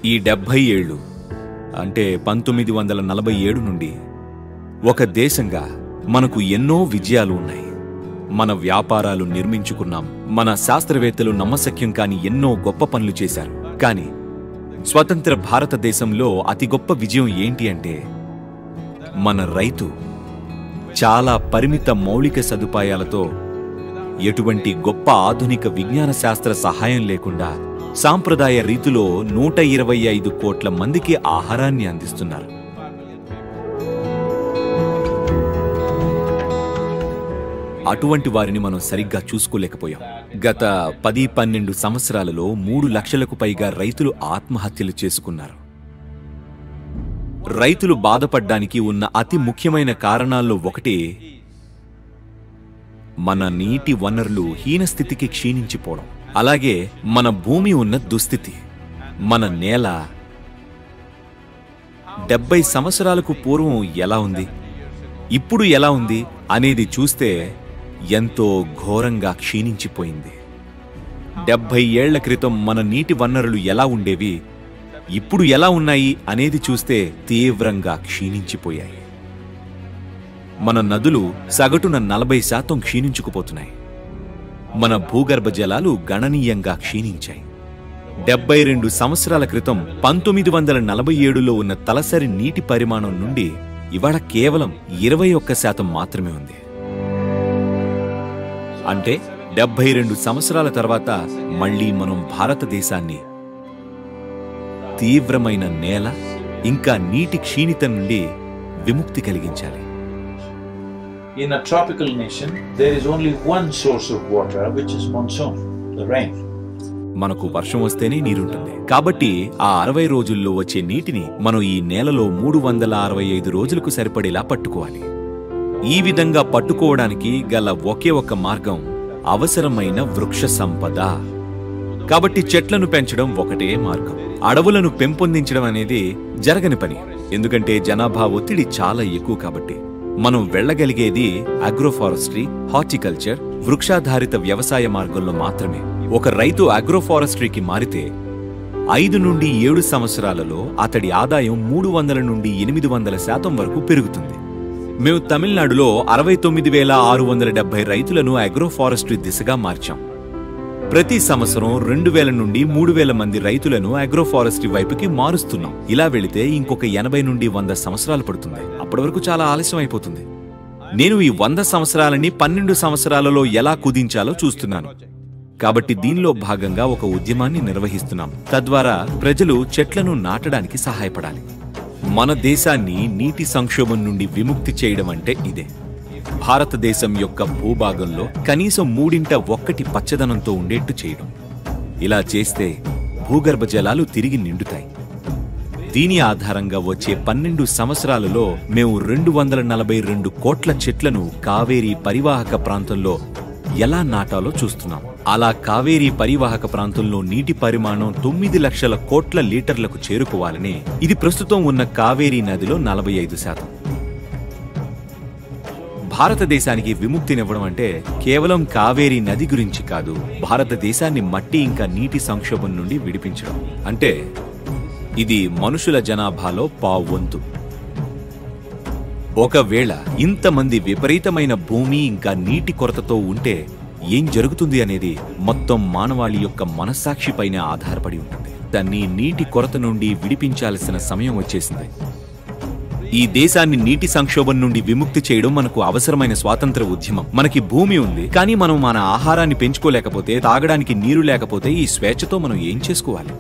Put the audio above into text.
ఈ 70 ఏళ్ళు అంటే 1947 నుండి ఒక దేశంగా మనకు ఎన్నో విజయాలు ఉన్నాయి. మన వ్యాపారాలు నిర్మించుకున్నాం. మన శాస్త్రవేత్తలు నమ్మశక్యం కాని ఎన్నో గొప్ప పనులు చేశారు. కానీ స్వతంత్ర భారతదేశంలో అతి గొప్ప విజయం ఏంటి అంటే మన రైతు చాలా పరిమిత మౌలిక సదుపాయాలతో ఎటువంటి గొప్ప ఆధునిక విజ్ఞాన శాస్త్ర సహాయం లేకుండా సాంప్రదాయ రీతిలో 125 కోట్ల మందికి ఆహారాన్ని అందిస్తున్నారు. అటువంటి వారిని మనం సరిగ్గా చూసుకోలేకపోయాం. గత 10-12 సంవత్సరాలలో 3 లక్షలకు పైగా రైతులు ఆత్మహత్యలు చేసుకున్నారు. రైతులు బాధపడ్డానికి ఉన్న అతి ముఖ్యమైన కారణాల్లో ఒకటి మన నీటి వనరులు హీనస్థితికి క్షీణించిపోవడం, అలాగే మన భూమి ఉన్న దుస్థితి. మన నేల 70 సంవత్సరాలకు పూర్వం ఎలా ఉంది, ఇప్పుడు ఎలా ఉంది అనేది చూస్తే ఎంతో ఘోరంగా క్షీణించిపోయింది. 70 ఏళ్ల క్రితం మన నీటి వనరులు ఎలా ఉండేవి, ఇప్పుడు ఎలా ఉన్నాయి అనేది చూస్తే తీవ్రంగా క్షీణించిపోయాయి. మన నదులు సగటున 40% క్షీణించుకుపోతున్నాయి. మన భూగర్భ జలాలు గణనీయంగా క్షీణించాయి. 72 సంవత్సరాల క్రితం 1947లో ఉన్న తలసరి నీటి పరిమాణం నుండి ఇవాళ కేవలం 21% మాత్రమే ఉంది. అంటే 72 సంవత్సరాల తర్వాత మళ్లీ మనం భారతదేశాన్ని తీవ్రమైన నేల ఇంకా నీటి క్షీణిత నుండి విముక్తి కలిగించాలి. In a tropical nation, there is only one source of water, which is monsoon, the rain. మనకు వర్షం వస్తేనే నీరుంటుంది. కాబట్టి ఆ 60 రోజుల్లో వచ్చే నీటిని మనం ఈ నేలలో 365 రోజులకు సరిపడేలా పట్టుకోవాలి. ఈ విధంగా పట్టుకోవడానికి గల ఒకే ఒక మార్గం అవసరమైన వృక్ష సంపద. కాబట్టి చెట్లను పెంచడం ఒకటే మార్గం. అడవులను పెంపొందించడం అనేది జరగని పని, ఎందుకంటే జనాభా ఒత్తిడి చాలా ఎక్కువ. కాబట్టి మనం వెళ్లగలిగేది అగ్రోఫారెస్ట్రీ, హార్టికల్చర్, వృక్షాధారిత వ్యవసాయ మార్గంలో మాత్రమే. ఒక రైతు అగ్రోఫారెస్ట్రీకి మారితే 5 నుండి 7 సంవత్సరాలలో అతడి ఆదాయం 300 నుండి 800% వరకు పెరుగుతుంది. మేము తమిళనాడులో 69,670 రైతులను అగ్రోఫారెస్ట్రీ దిశగా మార్చాం. ప్రతి సంవత్సరం 2,000 నుండి 3,000 మంది రైతులను అగ్రోఫారెస్ట్రీ వైపుకి మారుస్తున్నాం. ఇలా వెళితే ఇంకొక 80 నుండి 100 సంవత్సరాలు పడుతుంది. అప్పటి వరకు చాలా ఆలస్యం అయిపోతుంది. నేను ఈ 100 సంవత్సరాలని 12 సంవత్సరాలలో ఎలా కుదించాలో చూస్తున్నాను. కాబట్టి దీనిలో భాగంగా ఒక ఉద్యమాన్ని నిర్వహిస్తున్నాం. తద్వారా ప్రజలు చెట్లను నాటడానికి సహాయపడాలి. మన దేశాన్ని నీటి సంక్షోభం నుండి విముక్తి చేయడం అంటే ఇదే. భారతదేశం యొక్క భూభాగంలో కనీసం 1/3 పచ్చదనంతో ఉండేట్టు చేయడం. ఇలా చేస్తే భూగర్భ జలాలు తిరిగి నిండుతాయి. దీని ఆధారంగా వచ్చే 12 సంవత్సరాలలో మేము 242 కోట్ల చెట్లను కావేరీ పరివాహక ప్రాంతంలో ఎలా నాటాలో చూస్తున్నాం. అలా కావేరీ పరివాహక ప్రాంతంలో నీటి పరిమాణం 9 లక్షల కోట్ల లీటర్లకు చేరుకోవాలని. ఇది ప్రస్తుతం ఉన్న కావేరీ నదిలో 45%. భారతదేశానికి విముక్తినివ్వడం అంటే కేవలం కావేరీ నది గురించి కాదు, భారతదేశాన్ని మట్టి ఇంకా నీటి సంక్షోభం నుండి విడిపించడం. అంటే ఇది మనుషుల జనాభాలో 1/4. ఒకవేళ ఇంతమంది విపరీతమైన భూమి ఇంకా నీటి కొరతతో ఉంటే ఏం జరుగుతుంది అనేది మొత్తం మానవాళి యొక్క మనస్సాక్షిపైనే ఆధారపడి ఉంటుంది. దాన్ని నీటి కొరత నుండి విడిపించాల్సిన సమయం వచ్చేసింది. ఈ దేశాన్ని నీటి సంక్షోభం నుండి విముక్తి చేయడం మనకు అవసరమైన స్వాతంత్ర ఉద్యమం. మనకి భూమి ఉంది, కానీ మనం మన ఆహారాన్ని పెంచుకోలేకపోతే, తాగడానికి నీరు లేకపోతే ఈ స్వేచ్ఛతో మనం ఏం చేసుకోవాలి?